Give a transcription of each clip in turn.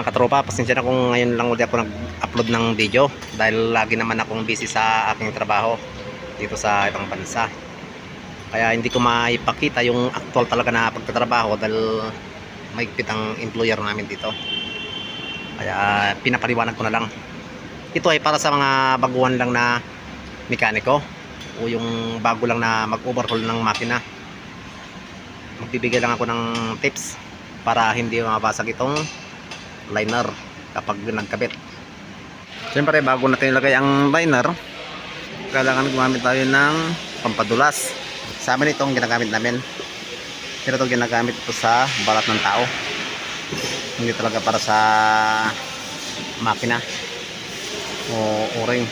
mga katropa, pasensya na kung ngayon lang ulit ako nag-upload ng video dahil lagi naman akong busy sa aking trabaho dito sa ibang bansa. Kaya hindi ko maipakita yung actual talaga na pagtatrabaho dahil maigpit ang employer namin dito. Kaya pinapaliwanag ko na lang. Ito ay para sa mga baguhan lang na mekaniko o yung bago lang na mag-overhaul ng makina. Magbibigay lang ako ng tips para hindi mabasag itong liner kapag nagkabit. Siyempre bago natin ilagay ang liner, kailangan gumamit tayo ng pampadulas. Sa amin itong ginagamit namin, pero itong ginagamit ito sa balat ng tao, hindi talaga para sa makina o o-ring.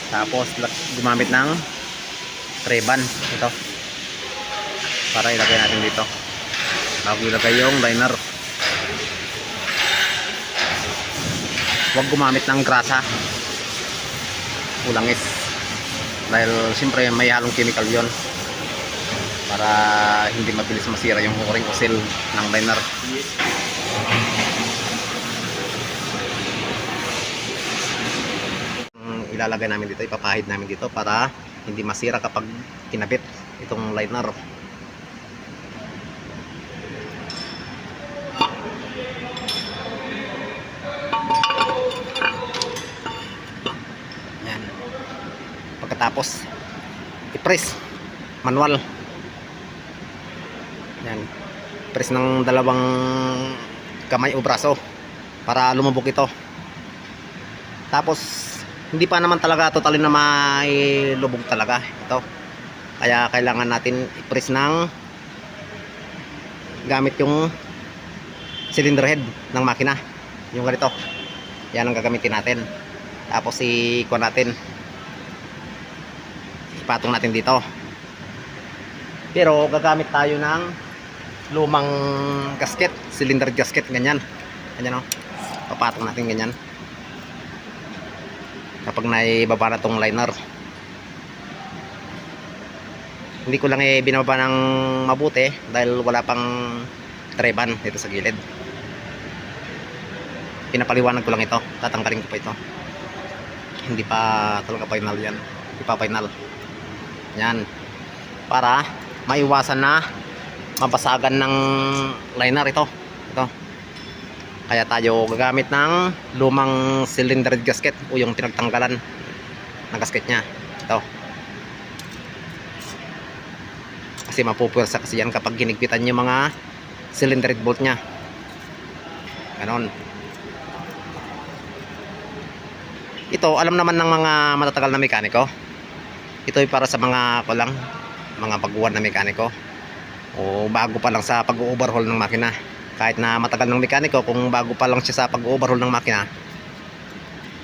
Tapos gumamit ng treban ito para ilagay natin dito bago ilagay yung liner. Huwag gumamit ng grasa o langis dahil siyempre may halong chemical yon para hindi mabilis masira yung o-ring o seal ng liner. Ilalagay namin dito, ipapahid namin dito para hindi masira kapag kinabit itong liner. Pagkatapos i-press manual yan, press ng dalawang kamay o braso para lumubog ito. Tapos hindi pa naman talaga totally na may lubog talaga ito, kaya kailangan natin i-press ng gamit yung cylinder head ng makina, yung ganito. Yan ang gagamitin natin. Tapos i-kuha natin, ipatong natin dito. Pero gagamit tayo ng lumang gasket, cylinder gasket, ganyan. Ganyan o. Papatong natin ganyan. Kapag naibaba na tong liner. Hindi ko lang binababa ng mabuti dahil wala pang treban dito sa gilid. Pinapaliwanag ko lang ito. Tatanggalin ko pa ito. Hindi pa talaga final yan. Hindi pa final. Yan, para maiwasan na mabasagan ng liner ito. Kaya tayo gagamit ng lumang cylinder gasket o yung pinagtanggalan ng gasket nya ito, kasi mapupwersa kasi yan kapag ginigpitan yung mga cylinder bolt nya. Ganon. Ito alam naman ng mga matatagal na mekaniko. Ito ay para sa mga mga baguhan na mekaniko o bago pa lang sa pag-overhaul ng makina. Kahit na matagal ng mekaniko, kung bago pa lang siya sa pag-overhaul ng makina,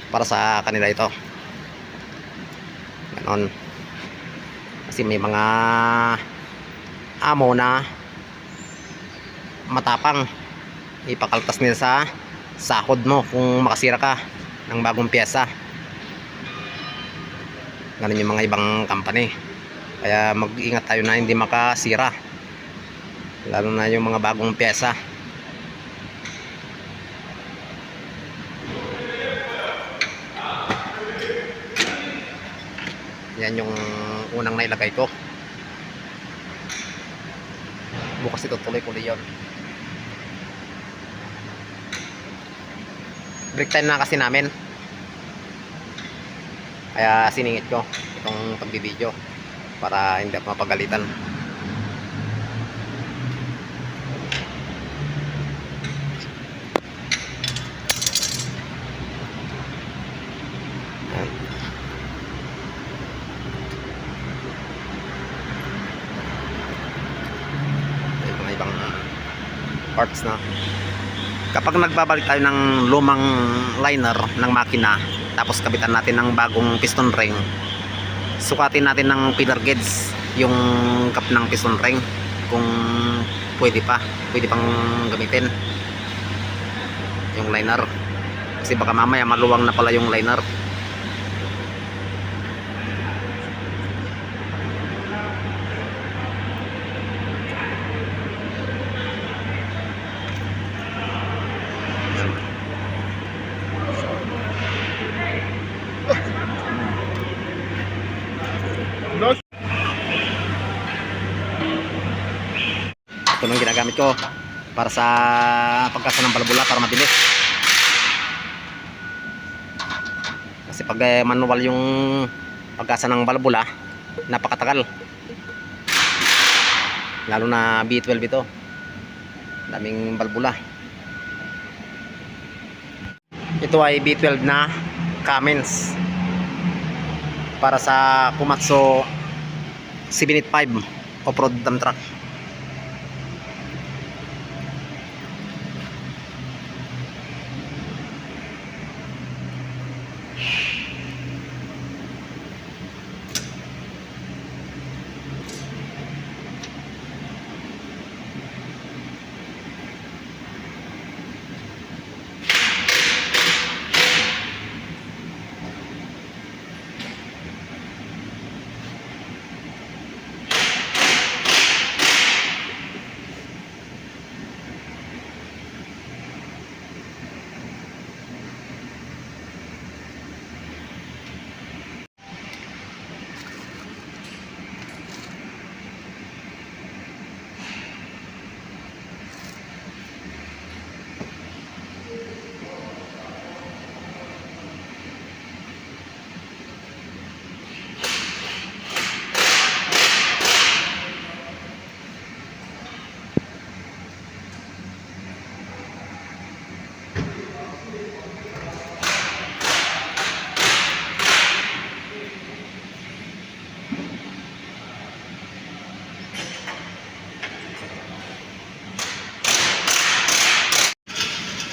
para sa kanila ito. Ganon. Kasi may mga amo na matapang, ipakaltas nila sa sahod mo kung makasira ka ng bagong pyesa. Ganun yung mga ibang company. Kaya mag-ingat tayo na hindi makasira, lalo na yung mga bagong pyesa. Yan yung unang nailagay ko. Bukas ito tuloy-tuloy yun. Break time na kasi namin, kaya siningit ko itong pagbibideo para hindi ako mapagalitan. May mga ibang parts na. Kapag nagbabalik tayo ng lumang liner ng makina, tapos kabitan natin ng bagong piston ring, sukatin natin ng pillar gauge yung cap ng piston ring kung pwede pang gamitin yung liner, kasi baka mamaya maluwang na pala yung liner. Ito nang ginagamit ko para sa pagkasa ng balbula para mabilis. Kasi pag manual yung pagkasa ng balbula, napakatagal. Lalo na B12 ito. Daming balbula. Ito ay B12 na Cummins para sa Komatsu 785 off-road dump truck.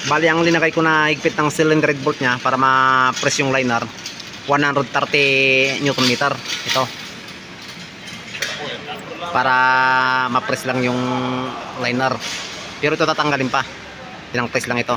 Bali ang linagay ko na higpit ng cylinder bolt nya para ma-press yung liner 130 Newton meter ito, para ma-press lang yung liner, pero ito tatanggalin pa, tinang press lang ito.